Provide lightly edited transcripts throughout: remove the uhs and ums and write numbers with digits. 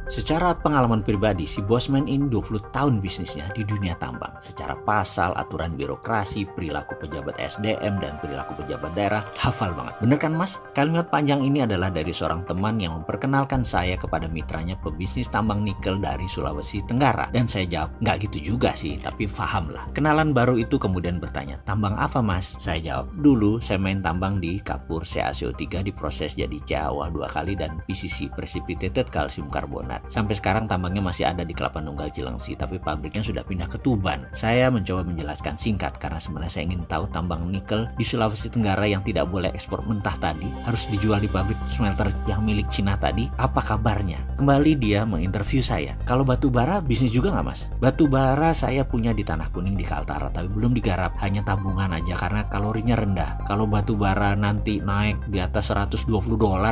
Secara pengalaman pribadi, si Bosman ini 20 tahun bisnisnya di dunia tambang. Secara pasal, aturan birokrasi, perilaku pejabat SDM, dan perilaku pejabat daerah, hafal banget. Bener kan mas? Kalimat panjang ini adalah dari seorang teman yang memperkenalkan saya kepada mitranya pebisnis tambang nikel dari Sulawesi Tenggara. Dan saya jawab, nggak gitu juga sih, tapi paham lah. Kenalan baru itu kemudian bertanya, tambang apa mas? Saya jawab, dulu saya main tambang di kapur CaCO3 diproses jadi CaOH 2 kali dan PCC, Precipitated Calcium Carbonate. Sampai sekarang tambangnya masih ada di Kelapa Nunggal Cilengsi, tapi pabriknya sudah pindah ke Tuban. Saya mencoba menjelaskan singkat karena sebenarnya saya ingin tahu tambang nikel di Sulawesi Tenggara yang tidak boleh ekspor mentah tadi harus dijual di pabrik smelter yang milik Cina tadi, apa kabarnya? Kembali dia menginterview saya. Kalau batu bara bisnis juga nggak mas? Batu bara saya punya di Tanah Kuning di Kaltara, tapi belum digarap, hanya tabungan aja karena kalorinya rendah. Kalau batu bara nanti naik di atas $120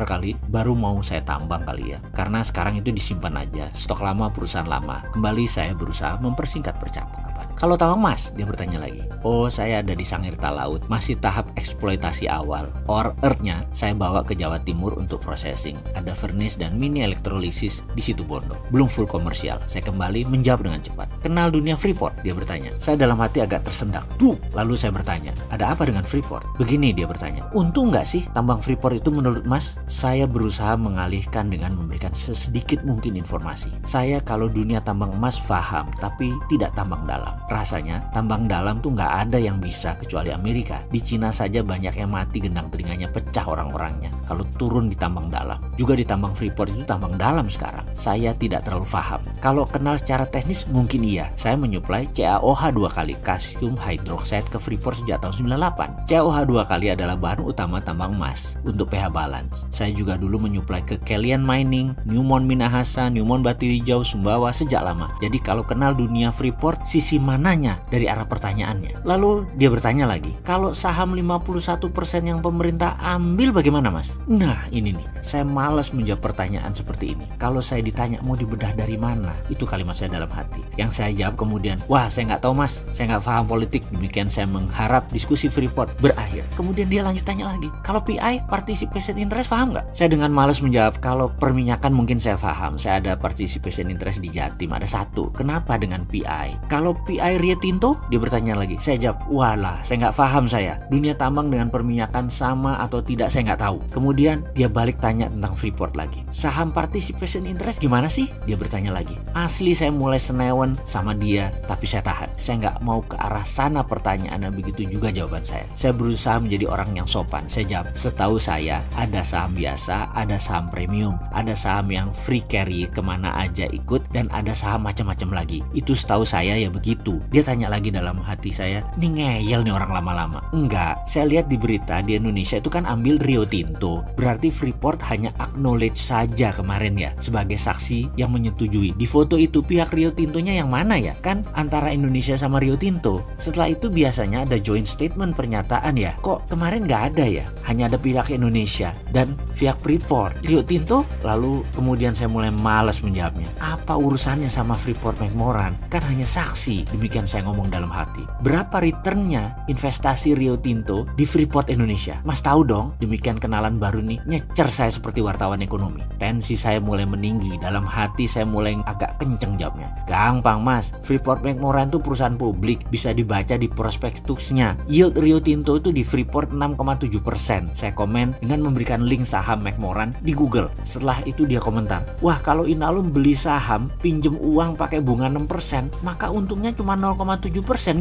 kali, baru mau saya tambang kali ya. Karena sekarang itu disimpan aja, stok lama perusahaan lama. Kembali saya berusaha mempersingkat percakapan. Kalau tambang emas, dia bertanya lagi. Oh, saya ada di Sangirta Laut, masih tahap eksploitasi awal. Ore earth-nya saya bawa ke Jawa Timur untuk processing. Ada furnace dan mini elektrolisis di situ Bondo. Belum full komersial. Saya kembali menjawab dengan cepat. Kenal dunia Freeport? Dia bertanya. Saya dalam hati agak tersendak. Lalu saya bertanya, ada apa dengan Freeport? Begini dia bertanya. Untung nggak sih tambang Freeport itu menurut mas? Saya berusaha mengalihkan dengan memberikan sesedikit mungkin informasi. Saya kalau dunia tambang emas paham, tapi tidak tambang dalam. Rasanya tambang dalam tuh nggak ada yang bisa kecuali Amerika. Di Cina saja banyak yang mati gendang telinganya pecah orang-orangnya kalau turun di tambang dalam. Juga di tambang Freeport itu tambang dalam sekarang. Saya tidak terlalu paham. Kalau kenal secara teknis mungkin iya. Saya menyuplai CaOH 2 kali calcium hydroxide ke Freeport sejak tahun 98. CaOH 2 kali adalah bahan utama tambang emas untuk pH balance. Saya juga dulu menyuplai ke Kelian Mining, Newmont Minahasa, Newmont Batu Hijau, Sumbawa sejak lama. Jadi kalau kenal dunia Freeport, sisi mananya dari arah pertanyaannya? Lalu dia bertanya lagi, kalau saham 51% yang pemerintah ambil bagaimana mas? Nah ini nih, saya malas menjawab pertanyaan seperti ini. Kalau saya ditanya mau dibedah dari mana, itu kalimat saya dalam hati. Yang saya jawab kemudian, wah saya nggak tahu mas, saya nggak paham politik. Demikian saya mengharap diskusi Freeport berakhir. Kemudian dia lanjut tanya lagi, kalau PI participation interest paham nggak? Saya dengan malas menjawab, kalau perminyakan mungkin saya paham. Saya ada participation interest di Jatim, ada satu. Kenapa dengan PI? Kalau PI Rio Tinto? Dia bertanya lagi. Saya jawab, walah saya nggak paham saya. Dunia tambang dengan perminyakan sama atau tidak saya nggak tahu. Kemudian dia balik tanya tentang Freeport lagi. Saham participation interest gimana sih? Dia bertanya lagi. Asli saya mulai senewan sama dia, tapi saya tahan. Saya nggak mau ke arah sana pertanyaannya, begitu juga jawaban saya. Saya berusaha menjadi orang yang sopan. Saya jawab, setahu saya ada saham biasa, ada saham premium, ada saham yang free carry kemana aja ikut, dan ada saham macam-macam lagi. Itu setahu saya ya begitu. Dia tanya lagi dalam hati saya, nih ngeyel nih orang lama-lama. Enggak, saya lihat di berita di Indonesia itu kan ambil Rio Tinto. Berarti Freeport hanya acknowledge saja kemarin ya, sebagai saksi yang menyetujui. Di foto itu pihak Rio Tintonya yang mana ya? Kan antara Indonesia sama Rio Tinto. Setelah itu biasanya ada joint statement pernyataan ya. Kok kemarin nggak ada ya? Hanya ada pihak Indonesia dan pihak Freeport. Rio Tinto? Lalu kemudian saya mulai malas menjawabnya. Apa urusannya sama Freeport McMoran? Kan hanya saksi. Demikian saya ngomong dalam hati. Berapa returnnya investasi Rio Tinto di Freeport Indonesia? Mas tahu dong? Demikian kenalan baru nih. Nyecer saya seperti wartawan ekonomi. Tensi saya mulai meninggi. Dalam hati saya mulai agak kenceng jawabnya. Gampang mas. Freeport McMoran itu perusahaan publik. Bisa dibaca di prospektusnya. Yield Rio Tinto itu di Freeport 6,7%. Saya komen dengan memberikan link saham McMoran di Google. Setelah itu dia komentar. Wah kalau Inalum beli saham pinjem uang pakai bunga 6%, maka untungnya cuma 0,7%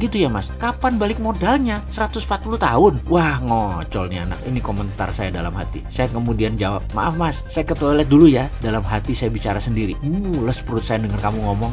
gitu ya mas. Kapan balik modalnya? 140 tahun. Wah ngocol nih anak. Ini komentar saya dalam hati. Saya kemudian jawab, maaf mas, saya ke toilet dulu ya. Dalam hati saya bicara sendiri. Mules perut saya dengar kamu ngomong.